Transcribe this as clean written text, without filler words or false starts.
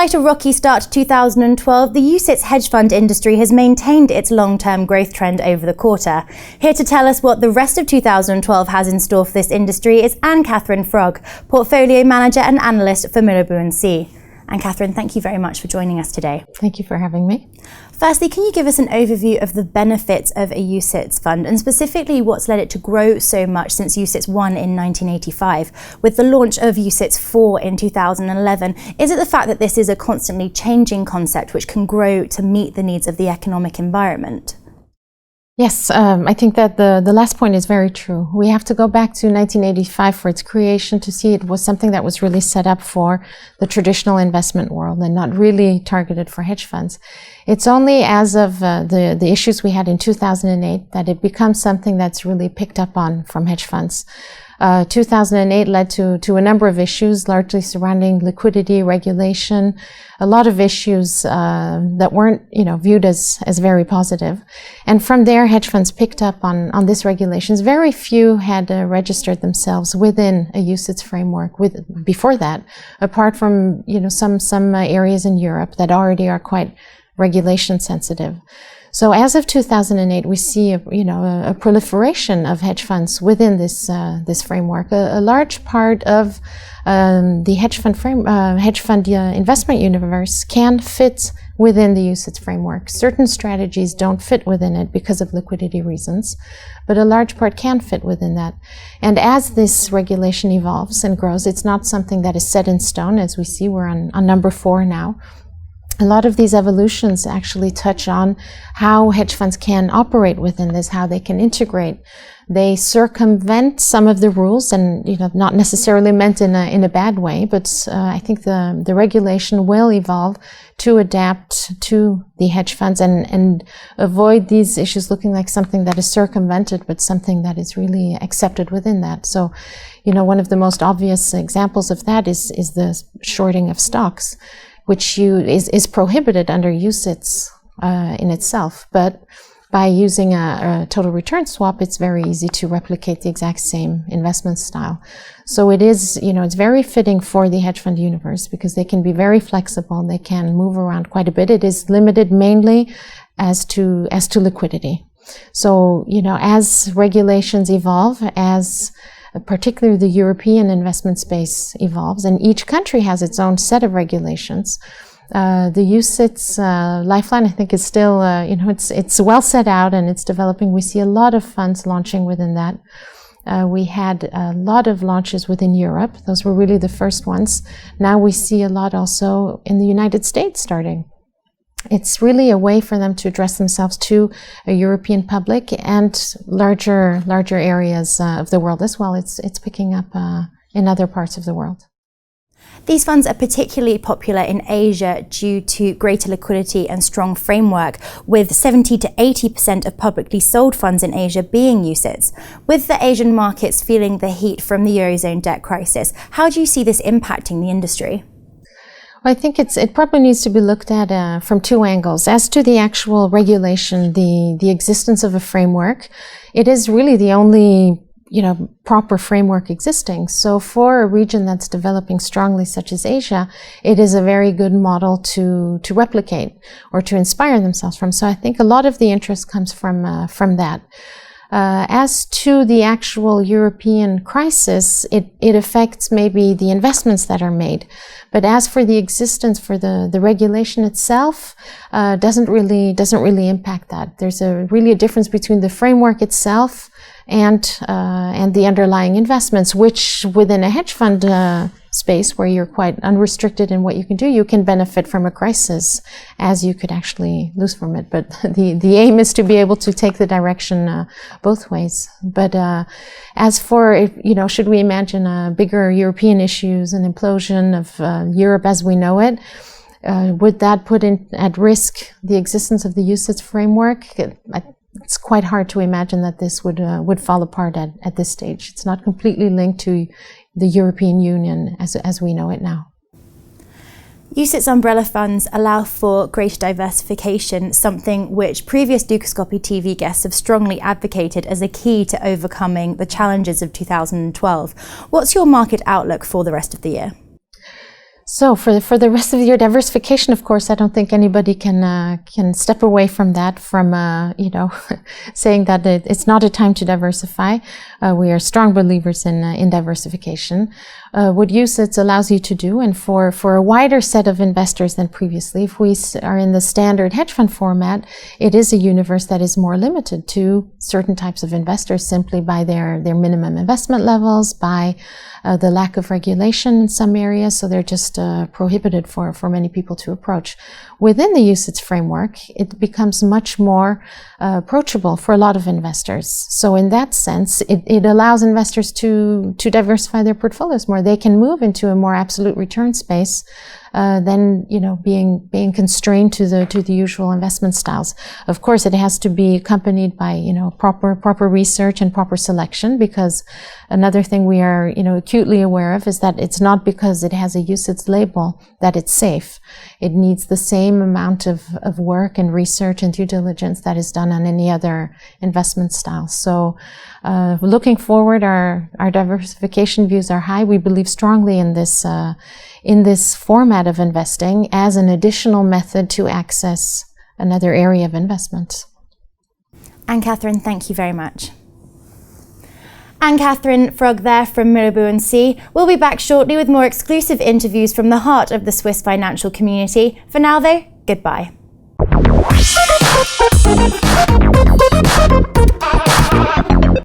Despite a rocky start to 2012, the UCITS hedge fund industry has maintained its long-term growth trend over the quarter. Here to tell us what the rest of 2012 has in store for this industry is Anne-Cathrine Frogg, Portfolio Manager and Analyst for Mirabaud Cie. Anne-Cathrine, thank you very much for joining us today. Thank you for having me. Firstly, can you give us an overview of the benefits of a UCITS fund and specifically what's led it to grow so much since UCITS 1 in 1985? With the launch of UCITS 4 in 2011, is it the fact that this is a constantly changing concept which can grow to meet the needs of the economic environment? Yes, I think that the last point is very true. We have to go back to 1985 for its creation to see it was something that was really set up for the traditional investment world and not really targeted for hedge funds. It's only as of the issues we had in 2008 that it becomes something that's really picked up on from hedge funds. 2008 led to a number of issues, largely surrounding liquidity, regulation, a lot of issues that weren't, viewed as very positive. And from there, hedge funds picked up on these regulations. Very few had registered themselves within a UCITS framework before that, apart from some areas in Europe that already are quite regulation sensitive. So as of 2008, we see a proliferation of hedge funds within this framework. A large part of the hedge fund investment universe can fit within the UCITS framework. Certain strategies don't fit within it because of liquidity reasons, but a large part can fit within that. And as this regulation evolves and grows, it's not something that is set in stone. As we see, we're on number 4 now. A lot of these evolutions actually touch on how hedge funds can operate within this, how they can integrate. They circumvent some of the rules, and not necessarily meant in a bad way, but I think the regulation will evolve to adapt to the hedge funds and avoid these issues looking like something that is circumvented, but something that is really accepted within that. So, one of the most obvious examples of that is the shorting of stocks, which is prohibited under UCITS in itself. But by using a total return swap, it's very easy to replicate the exact same investment style. So it is, it's very fitting for the hedge fund universe because they can be very flexible. They can move around quite a bit. It is limited mainly as to liquidity. So, as regulations evolve, as particularly the European investment space evolves, and each country has its own set of regulations. The UCITS lifeline, I think, is still, it's well set out and it's developing. We see a lot of funds launching within that. We had a lot of launches within Europe. Those were really the first ones. Now we see a lot also in the United States starting. It's really a way for them to address themselves to a European public and larger areas of the world as well. It's picking up in other parts of the world. These funds are particularly popular in Asia due to greater liquidity and strong framework, with 70 to 80% of publicly sold funds in Asia being UCITS. With the Asian markets feeling the heat from the Eurozone debt crisis, how do you see this impacting the industry? I think it probably needs to be looked at from 2 angles. As to the actual regulation, the existence of a framework, it is really the only proper framework existing. So for a region that's developing strongly, such as Asia, it is a very good model to replicate or to inspire themselves from. So I think a lot of the interest comes from that. As to the actual European crisis, it affects maybe the investments that are made. But as for the existence, for the regulation itself, doesn't really impact that. There's really a difference between the framework itself and the underlying investments, which within a hedge fund space where you're quite unrestricted in what you can do, you can benefit from a crisis as you could actually lose from it. But the aim is to be able to take the direction both ways. But as for, should we imagine bigger European issues, an implosion of Europe as we know it, would that put at risk the existence of the UCITS framework? It's quite hard to imagine that this would fall apart at this stage. It's not completely linked to the European Union as we know it now. UCITS umbrella funds allow for greater diversification, something which previous Dukascopy TV guests have strongly advocated as a key to overcoming the challenges of 2012. What's your market outlook for the rest of the year? So for the rest of your diversification, of course, I don't think anybody can step away from that, from saying that it's not a time to diversify. We are strong believers in diversification. What UCITS allows you to do, and for a wider set of investors than previously, if we are in the standard hedge fund format, it is a universe that is more limited to certain types of investors simply by their minimum investment levels, by the lack of regulation in some areas, so they're just prohibited for many people to approach. Within the UCITS framework, it becomes much more approachable for a lot of investors. So in that sense, it allows investors to diversify their portfolios more. They can move into a more absolute return space than being constrained to the usual investment styles. Of course, it has to be accompanied by proper research and proper selection, because another thing we are acutely aware of is that it's not because it has a UCITS label that it's safe. It needs the same amount of work and research and due diligence that is done on any other investment style. So looking forward, our diversification views are high. We believe strongly in this format of investing as an additional method to access another area of investment. Anne-Cathrine, thank you very much. Anne-Cathrine Frogg there from Mirabaud Cie. We'll be back shortly with more exclusive interviews from the heart of the Swiss financial community. For now though, goodbye.